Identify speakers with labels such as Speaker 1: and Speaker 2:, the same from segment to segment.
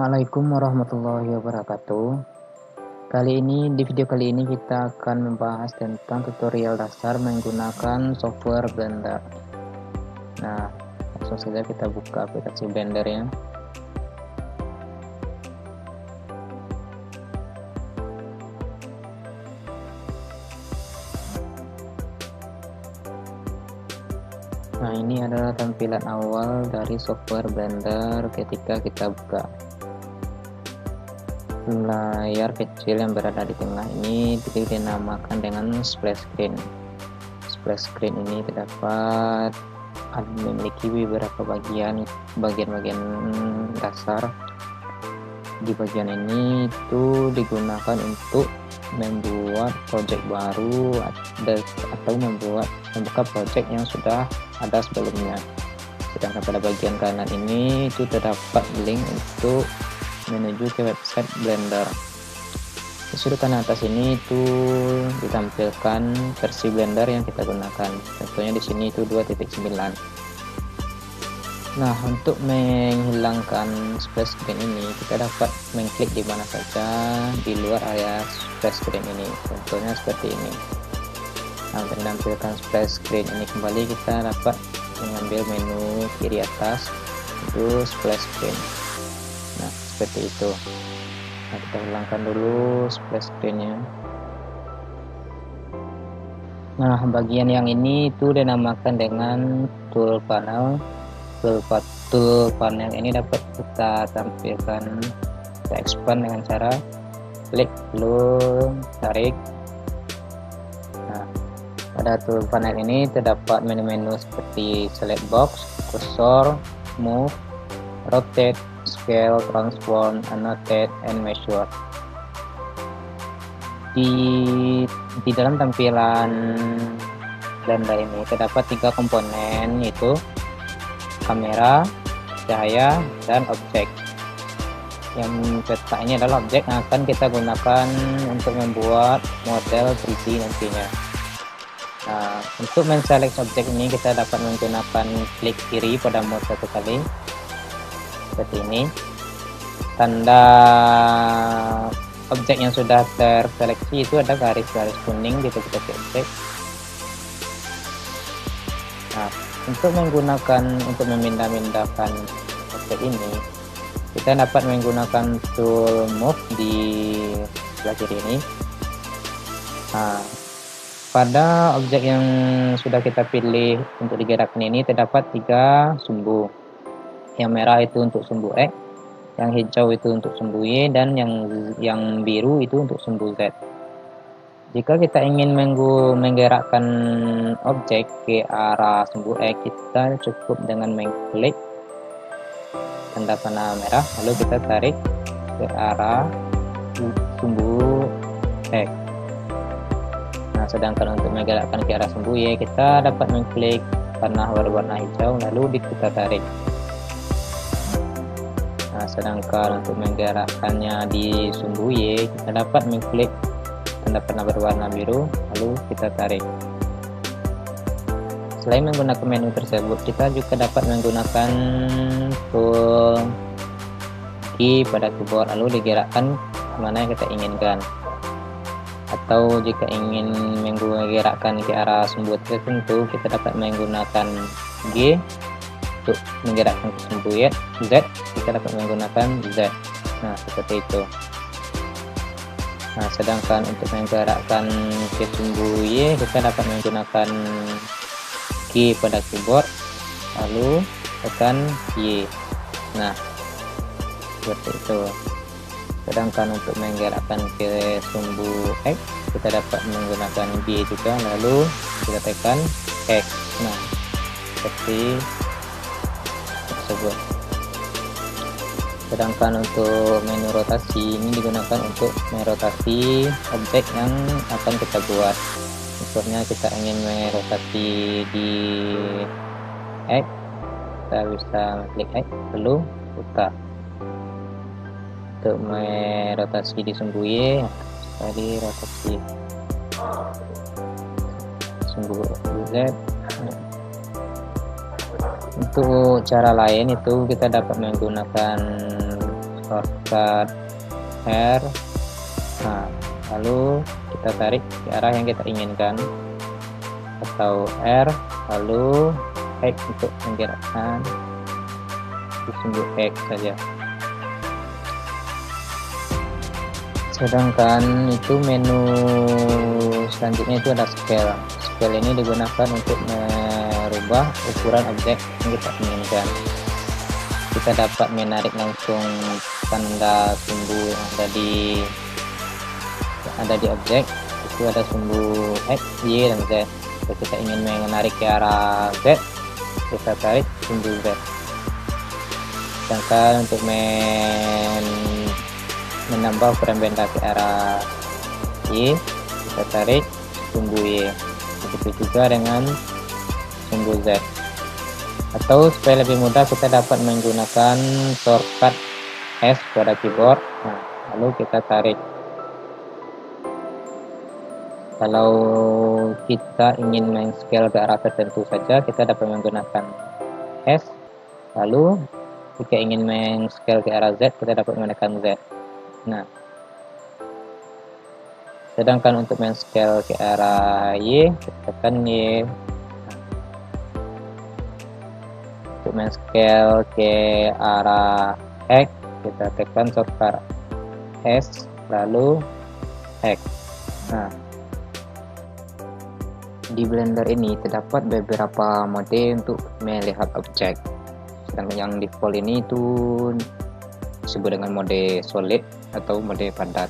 Speaker 1: Assalamualaikum warahmatullahi wabarakatuh. Di video kali ini kita akan membahas tentang tutorial dasar menggunakan software Blender. Nah, langsung saja kita buka aplikasi Blender ya. Nah, ini adalah tampilan awal dari software Blender ketika kita buka. Layar kecil yang berada di tengah ini dinamakan dengan splash screen. Splash screen ini terdapat memiliki beberapa bagian dasar. Di bagian ini itu digunakan untuk membuat project baru atau membuka project yang sudah ada sebelumnya. Sedangkan pada bagian kanan ini itu terdapat link untuk menuju ke website Blender. Di sudut kanan atas ini itu ditampilkan versi Blender yang kita gunakan. Contohnya di sini itu 2.9. Nah, untuk menghilangkan splash screen ini kita dapat mengklik di mana saja di luar area splash screen ini. Contohnya seperti ini. Nah, untuk menampilkan splash screen ini kembali kita dapat mengambil menu kiri atas itu splash screen. Nah, seperti itu. Nah, kita hilangkan dulu splash screen-nya. Nah, bagian yang ini itu dinamakan dengan tool panel. Tool panel ini dapat kita tampilkan, kita expand dengan cara klik lalu tarik. Nah, pada tool panel ini terdapat menu-menu seperti select box, cursor, move, rotate, scale, transform, annotate, and measure. Di dalam tampilan Blender ini terdapat 3 komponen, yaitu kamera, cahaya, dan objek. Yang pertama ini adalah objek yang akan kita gunakan untuk membuat model 3D nantinya. Nah, untuk men-select objek ini kita dapat menggunakan klik kiri pada mode 1 kali seperti ini. Tanda objek yang sudah terseleksi itu ada garis-garis kuning di titik objek. Nah, untuk memindah-mindahkan objek ini kita dapat menggunakan tool move di sebelah kiri ini. Nah, pada objek yang sudah kita pilih untuk digerakkan ini terdapat 3 sumbu. Yang merah itu untuk sumbu X, yang hijau itu untuk sumbu Y, dan yang biru itu untuk sumbu Z. Jika kita ingin menggerakkan objek ke arah sumbu X, kita cukup dengan mengklik tanda panah merah, lalu kita tarik ke arah sumbu X. Nah, sedangkan untuk menggerakkan ke arah sumbu Y, kita dapat mengklik panah berwarna hijau, lalu kita tarik. Nah, sedangkan untuk menggerakkannya di sumbu Y, kita dapat mengklik tanda panah berwarna biru, lalu kita tarik. Selain menggunakan menu tersebut, kita juga dapat menggunakan tool key pada keyboard, lalu digerakkan kemana yang kita inginkan. Atau jika ingin menggerakkan ke arah sumbu tertentu, kita dapat menggunakan G. Untuk menggerakkan ke sumbu Z, kita dapat menggunakan Z. Nah, seperti itu. Nah, sedangkan untuk menggerakkan ke sumbu Y, kita dapat menggunakan key pada keyboard, lalu tekan Y. Nah, seperti itu. Sedangkan untuk menggerakkan ke sumbu X, kita dapat menggunakan B juga, lalu kita tekan X. Nah, seperti tersebut. Sedangkan untuk menu rotasi ini digunakan untuk merotasi objek yang akan kita buat. Contohnya kita ingin merotasi di X, kita bisa klik X lalu putar. Untuk merotasi di sumbu Y, tadi rotasi sumbu Z. Untuk cara lain itu kita dapat menggunakan shortcut R. Nah, lalu kita tarik ke arah yang kita inginkan, atau R lalu X untuk menggerakkan, sumbu X saja. Sedangkan itu menu selanjutnya itu ada scale. Scale ini digunakan untuk merubah ukuran objek yang kita inginkan. Kita dapat menarik langsung tanda sumbu yang ada di objek. Itu ada sumbu X, Y, dan Z. Jika kita ingin menarik ke arah Z, kita tarik sumbu Z. Sedangkan untuk menambah ukuran benda ke arah Y, kita tarik sumbu Y. Begitu juga dengan sumbu Z. Atau supaya lebih mudah, kita dapat menggunakan shortcut S pada keyboard. Nah, lalu kita tarik. Kalau kita ingin men-scale ke arah tertentu saja, kita dapat menggunakan S. Lalu jika ingin men-scale ke arah Z, kita dapat menggunakan Z. Nah, sedangkan untuk men-scale ke arah Y, kita tekan Y. Untuk men-scale ke arah X, kita tekan shortcut S lalu X. Nah, di Blender ini terdapat beberapa mode untuk melihat objek. Sedangkan yang default ini itu disebut dengan mode solid atau mode padat.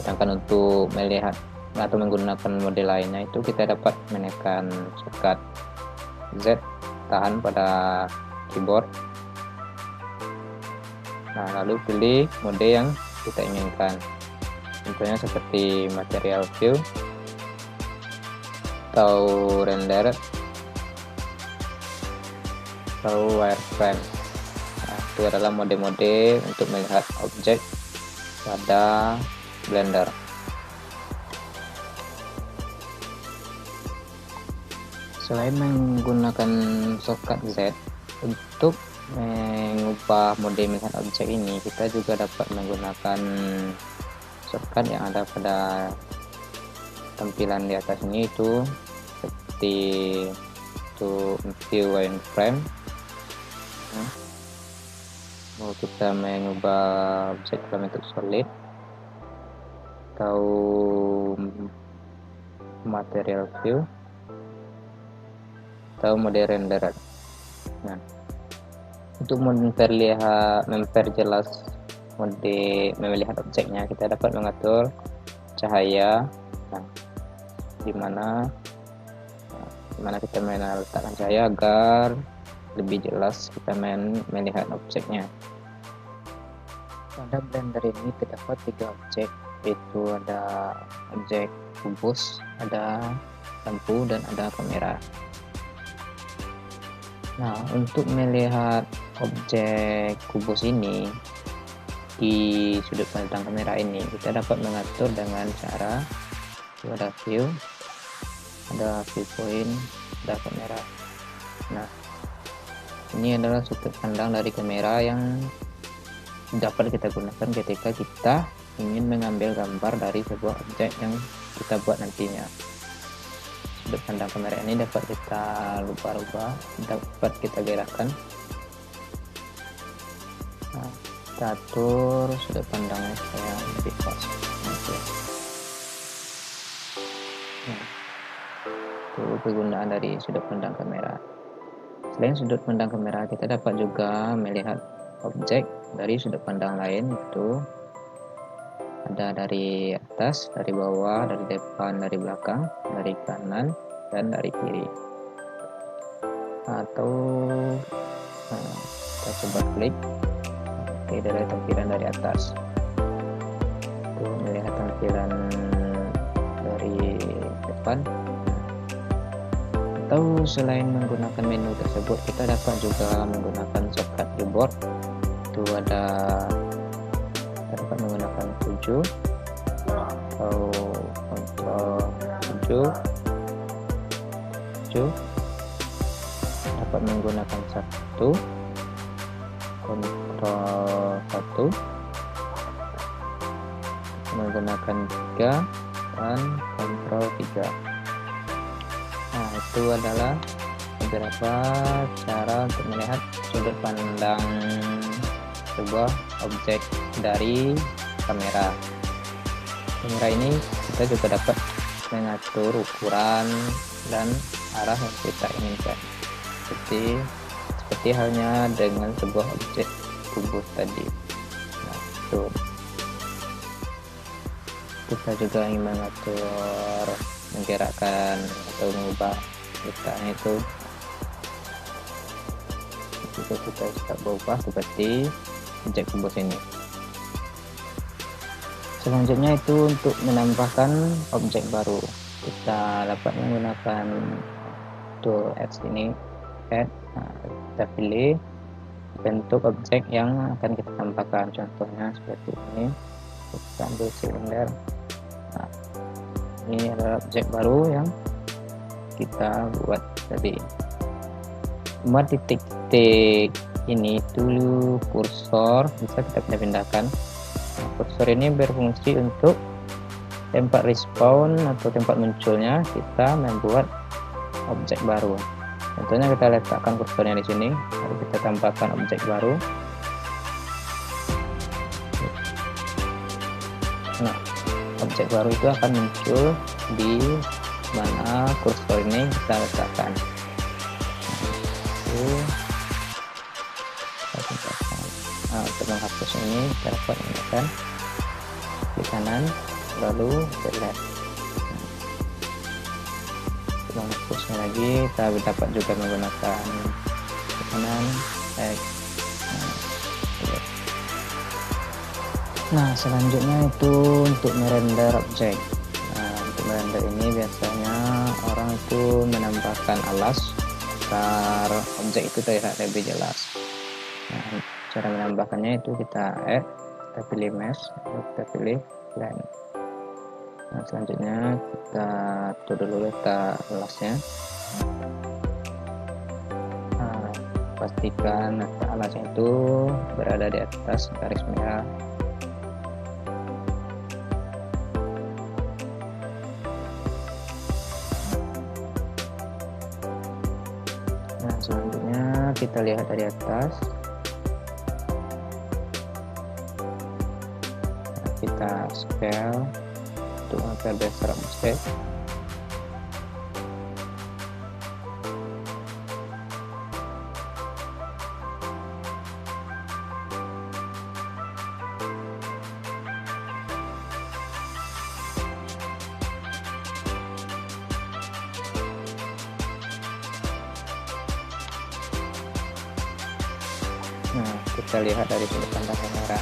Speaker 1: Sedangkan untuk melihat atau menggunakan mode lainnya itu kita dapat menekan shortcut Z, tahan pada keyboard. Nah, lalu pilih mode yang kita inginkan. Contohnya seperti material view atau render atau wireframe. Nah, itu adalah mode-mode untuk melihat objek pada Blender. Selain menggunakan shortcut Z untuk mengubah mode melihat objek ini, kita juga dapat menggunakan shortcut yang ada pada tampilan di atas ini, itu seperti untuk view wireframe. Mau kita mengubah objek dalam bentuk solid atau material view atau mode render. Nah, untuk memperjelas mode melihat objeknya, kita dapat mengatur cahaya. Nah, dimana kita meletakkan cahaya agar lebih jelas kita melihat objeknya. Pada Blender ini terdapat 3 objek, yaitu ada objek kubus, ada lampu, dan ada kamera. Nah, untuk melihat objek kubus ini di sudut pandang kamera ini, kita dapat mengatur dengan cara ada view, ada viewpoint, ada kamera. Nah, ini adalah sudut pandang dari kamera yang dapat kita gunakan ketika kita ingin mengambil gambar dari sebuah objek yang kita buat nantinya. Sudut pandang kamera ini dapat kita rubah-rubah, dapat kita gerakkan. Nah, kita atur sudut pandangnya supaya lebih pas. Nah, itu kegunaan dari sudut pandang kamera. Selain sudut pandang kamera, kita dapat juga melihat objek dari sudut pandang lain, itu ada dari atas, dari bawah, dari depan, dari belakang, dari kanan, dan dari kiri. Atau kita coba klik dari tampilan dari atas, itu melihat tampilan dari depan. Atau selain menggunakan menu tersebut, kita dapat juga menggunakan shortcut keyboard. Itu kita dapat menggunakan 7 atau kontrol 7, dapat menggunakan 1, kontrol 1, menggunakan 3 dan Ctrl 3. Nah, itu adalah beberapa cara untuk melihat sudut pandang sebuah objek dari kamera. Kamera ini kita juga dapat mengatur ukuran dan arah yang kita inginkan, seperti halnya dengan sebuah objek kubus tadi. Nah, itu kita juga ingin mengatur, menggerakkan atau mengubah letaknya itu juga kita bisa berubah seperti objek kubus ini. Selanjutnya itu untuk menambahkan objek baru, kita dapat menggunakan tool add ini, add. Nah, kita pilih bentuk objek yang akan kita tambahkan, contohnya seperti ini. Kita ambil silinder. Nah, ini adalah objek baru yang kita buat tadi. Buat titik-titik ini dulu kursor bisa kita pindah-pindahkan. Nah, kursor ini berfungsi untuk tempat respawn atau tempat munculnya kita membuat objek baru. Contohnya kita letakkan kursornya di sini, lalu kita tambahkan objek baru. Nah, objek baru itu akan muncul di mana kursor ini kita letakkan. Nah, untuk menghapus ini kita dapat menggunakan klik kanan lalu select. Untuk menghapusnya lagi kita dapat juga menggunakan klik kanan X. Nah, selanjutnya itu untuk merender objek. Nah, untuk merender ini biasanya orang itu menambahkan alas agar objek itu terlihat lebih jelas. Nah, cara menambahkannya itu kita add, kita pilih mesh, kita pilih blend. Nah, selanjutnya kita atur dulu letak alasnya. Nah, pastikan letak alasnya itu berada di atas garis merah. Nah, selanjutnya kita lihat dari atas. Nah, kita scale untuk memperbesar objek. Nah, kita lihat dari sudut pandang kamera.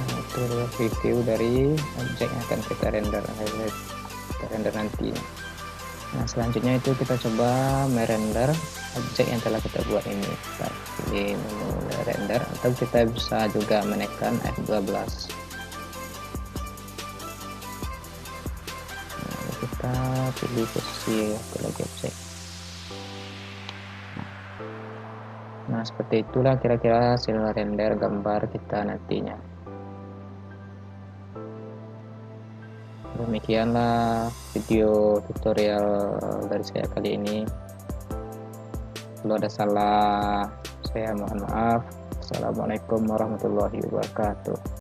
Speaker 1: Nah, itu adalah preview dari objek yang akan kita render nanti. Nah, selanjutnya itu kita coba merender objek yang telah kita buat ini. Kita pilih menu render, atau kita bisa juga menekan F12. Kita pilih posisi lagi objek. Nah, seperti itulah kira-kira hasil render gambar kita nantinya. Demikianlah video tutorial dari saya kali ini. Kalau ada salah, saya mohon maaf. Assalamualaikum warahmatullahi wabarakatuh.